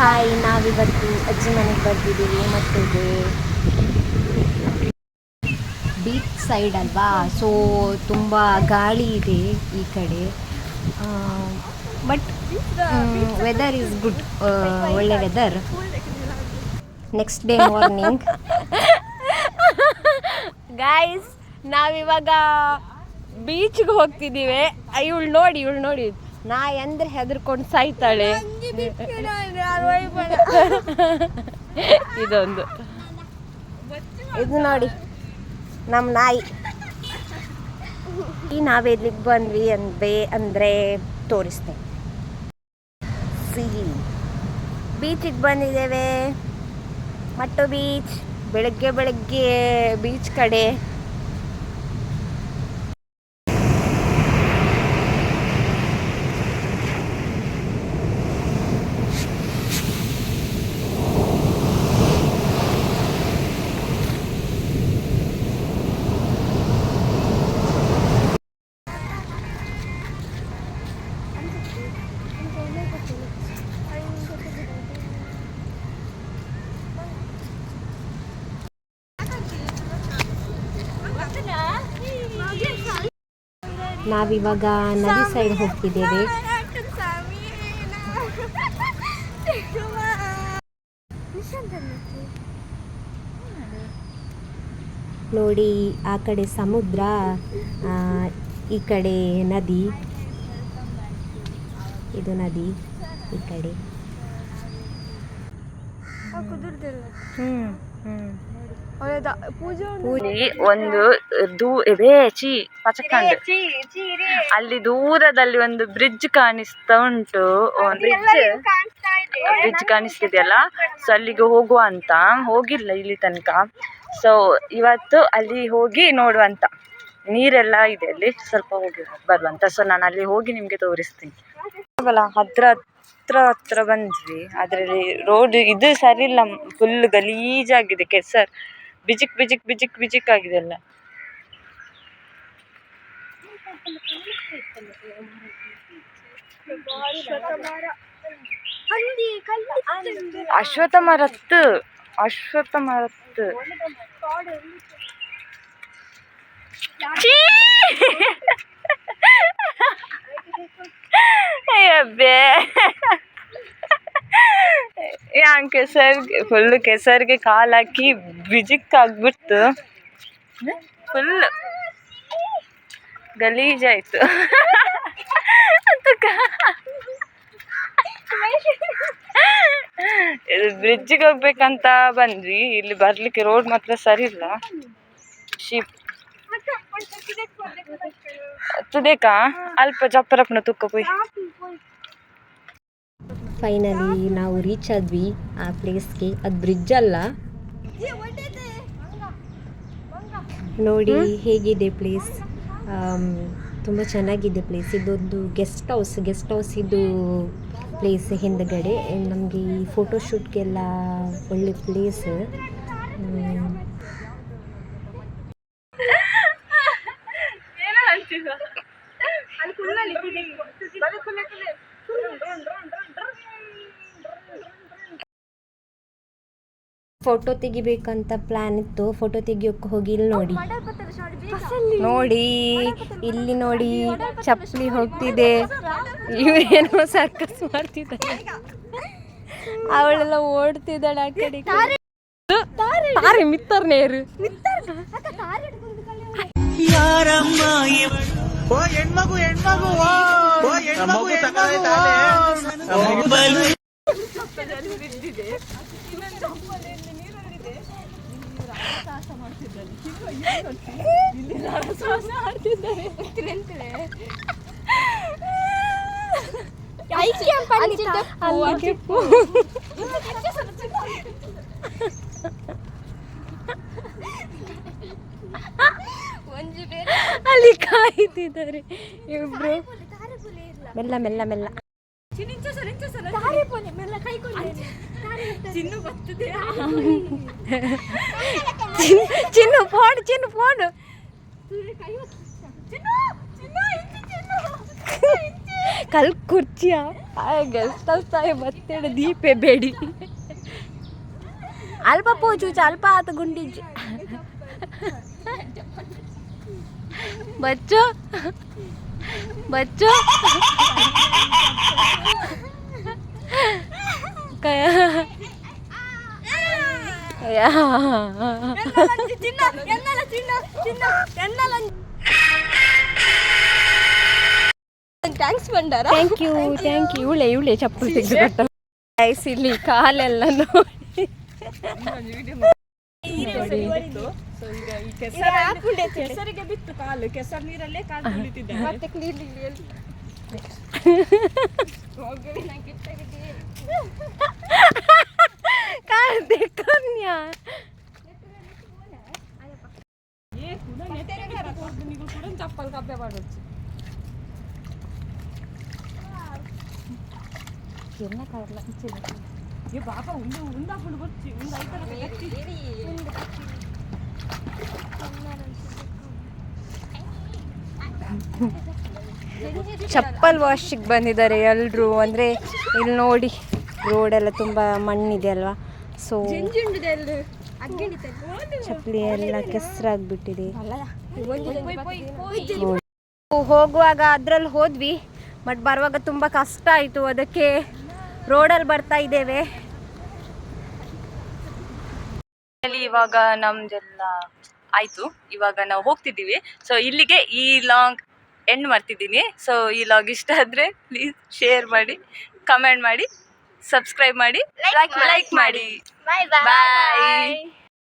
Hi, ನಾವಿವತ್ತು ಅಜ್ಜಿ ಮನೆಗೆ ಬಂದಿದ್ದೀವಿ. ಮತ್ತು ಬೀಚ್ ಸೈಡ್ ಅಲ್ವಾ, ಸೊ ತುಂಬ ಗಾಳಿ ಇದೆ ಈ ಕಡೆ. ಬಟ್ ವೆದರ್ ಈಸ್ ಗುಡ್, ಒಳ್ಳೆ weather. Next day morning guys, ನಾವಿವಾಗ ಬೀಚ್ಗೆ ಹೋಗ್ತಿದ್ದೀವಿ. ಇವಳು ನೋಡಿ ನಾಯಿ ಅಂದ್ರೆ ಹೆದರ್ಕೊಂಡು ಸಾಯ್ತಾಳೆ. ಇದೊಂದು ಇದು ನೋಡಿ ನಮ್ಮ ನಾಯಿ. ನಾವೆಲ್ಲಿಗೆ ಬಂದ್ವಿ ಅಂದರೆ ತೋರಿಸ್ತೇನೆ. ಬೀಚಿಗೆ ಬಂದಿದ್ದೇವೆ, ಮಟ್ಟು ಬೀಚ್. ಬೆಳಗ್ಗೆ ಬೀಚ್ ಕಡೆ. ನಾವಿವಾಗ ನದಿ ಸೈಡ್ ಹೋಗ್ತಿದ್ದೇವೆ. ನೋಡಿ, ಆ ಕಡೆ ಸಮುದ್ರ, ಈ ಕಡೆ ನದಿ. ಇದು ನದಿ ಈ ಕಡೆ. ಅಲ್ಲಿ ದೂರದಲ್ಲಿ ಒಂದು ಬ್ರಿಡ್ಜ್ ಕಾಣಿಸ್ತಾ ಉಂಟು. ಬ್ರಿಡ್ಜ್ ಕಾಣಿಸ್ತಿದೆಯಲ್ಲ, ಸೊ ಅಲ್ಲಿಗೆ ಹೋಗುವ ಅಂತ. ಹೋಗಿಲ್ಲ ಇಲ್ಲಿ ತನಕ, ಸೊ ಇವತ್ತು ಅಲ್ಲಿ ಹೋಗಿ ನೋಡುವಂತ. ನೀರೆಲ್ಲ ಇದೆ ಅಲ್ಲಿ, ಸ್ವಲ್ಪ ಹೋಗಿ ಬರುವಂತ. ಸೊ ನಾನು ಅಲ್ಲಿ ಹೋಗಿ ನಿಮ್ಗೆ ತೋರಿಸ್ತೀನಿ. ಹತ್ರ ಬಂದ್ವಿ. ಅದರಲ್ಲಿ ರೋಡ್ ಇದು ಸರಿ ಇಲ್ಲ, ಫುಲ್ ಗಲೀಜಾಗಿದೆ. ಕೆಸರ್ ಬಿಜಿಕ್ ಆಗಿದೆ ಎಲ್ಲ. ಅಶ್ವತ್ಥ ಮರತ್ತು ಫುಲ್ ಕೆಸರ್ಗೆ ಕಾಲು ಹಾಕಿ ಬಿಜಿಕ್ ಆಗ್ಬಿಡ್ತು. ಫುಲ್ ಗಲೀಜಾಯ್ತು. ಇದು ಬ್ರಿಡ್ಜಿಗೆ ಹೋಗ್ಬೇಕಂತ ಬಂದ್ವಿ. ಇಲ್ಲಿ ಬರ್ಲಿಕ್ಕೆ ರೋಡ್ ಮಾತ್ರ ಸರಿ ಇಲ್ಲ. ಶಿಪ್ ತುದೇಕಾ ಅಲ್ಪ ಜಪ್ಪರಪ್ಪನ ತುಕ್ಕ ಪೋಯ್. ಫೈನಲಿ ನಾವು ರೀಚ್ ಆದ್ವಿ ಆ ಪ್ಲೇಸ್ಗೆ. ಅದು ಬ್ರಿಡ್ಜ್ ಅಲ್ಲ. ನೋಡಿ ಹೇಗಿದೆ ಪ್ಲೇಸ್. ತುಂಬ ಚೆನ್ನಾಗಿದೆ ಪ್ಲೇಸ್. ಇದೊಂದು ಗೆಸ್ಟ್ ಹೌಸ್ ಇದು ಪ್ಲೇಸ್ ಹಿಂದ್ಗಡೆ. ನಮಗೆ ಈ ಫೋಟೋಶೂಟ್ಗೆಲ್ಲ ಒಳ್ಳೆ ಪ್ಲೇಸ್. ಫೋಟೋ ತೆಗಿಬೇಕಂತ ಪ್ಲಾನ್ ಇತ್ತು. ಫೋಟೋ ತೆಗಿಯೋಕೆ ಹೋಗಿ ಇಲ್ಲಿ ನೋಡಿ ಚಪ್ಪಲಿ ಹೋಗ್ತಿದೆ. ಇವೇನೋ ಸರ್ಕಸ್ ಮಾಡ್ತಿದ್ದಾರೆ. ಅವಳೆಲ್ಲ ಓಡ್ತಿದ್ದಾಳೆ ಆ ಕಡೆ. ತಾರೆ ಮಿತ್ತರ್ನೇರು ಅಲ್ಲಿ ಕಾಯ್ತಿದ್ದಾರೆ ಇಬ್ರು. ಮೆಲ್ಲ ಮೆಲ್ಲ ಮೆಲ್ಲ ಚಿನ್ನು ಫೋನ್ ಕಲ್ ಕುರ್ಚಿಯ ಗೆಸ್ಟ್ ಹೌಸ್ ಮತ್ತೇಳು ದೀಪೆ ಬೇಡಿ ಅಲ್ಪ ಪೋಚೂಚ ಅಲ್ಪ ಆತ ಗುಂಡಿಜ್ಜು Bachchu Bachchu thanks Bhandara thank you ಇವಳೆ ಚಪ್ಪಲಿ ತೆಗೆದುಕೊಟ್ಟ ಗೈಸ್ ಇಲ್ಲಿ ಕಾಲೆಲ್ಲ ನೋಡಿ ಕೆಸರಿಗೆ ಬಿತ್ತು ಕಾಲು ಕೆಸರು ನೀರಲ್ಲೇ ಕಾಲು ತುಳಿತಿದ್ದೆ ಮತ್ತೆ ಕನ್ಯಾ ಚಪ್ಪಲ್ ಕಪ್ಪೆ ಮಾಡೊచ్చు ಎನ್ನ ಕಾರಲ್ಲ ఏ బాబా ఉండు ఉండాపుడు వచ్చి ఉండు ಚಪ್ಪಲ್ ವಾಶಿಗೆ ಬಂದಿದ್ದಾರೆ ಎಲ್ಲರೂ. ಅಂದರೆ ಇಲ್ಲಿ ನೋಡಿ ರೋಡೆಲ್ಲ ತುಂಬ ಮಣ್ಣಿದೆ ಅಲ್ವಾ, ಸೊ ಚಪ್ಪಲಿ ಎಲ್ಲ ಕೆಸರಾಗ್ಬಿಟ್ಟಿದೆ. ಹೋಗುವಾಗ ಅದ್ರಲ್ಲಿ ಹೋದ್ವಿ, ಬಟ್ ಬರುವಾಗ ತುಂಬ ಕಷ್ಟ ಆಯಿತು, ಅದಕ್ಕೆ ರೋಡಲ್ಲಿ ಬರ್ತಾ ಇದ್ದೇವೆ. ಇವಾಗ ನಮ್ದೆಲ್ಲ ಆಯ್ತು, ಇವಾಗ ನಾವು ಹೋಗ್ತಿದ್ದೀವಿ. ಸೊ ಇಲ್ಲಿಗೆ ಈ ಲಾಂಗ್ ಎಂಡ್ ಮಾಡ್ತಿದ್ದೀನಿ. ಸೊ ಈ ಲಾಗ್ ಇಷ್ಟ ಆದರೆ ಪ್ಲೀಸ್ ಶೇರ್ ಮಾಡಿ, ಕಮೆಂಟ್ ಮಾಡಿ, ಸಬ್ಸ್ಕ್ರೈಬ್ ಮಾಡಿ, ಲೈಕ್ ಮಾಡಿ. ಬಾಯ್.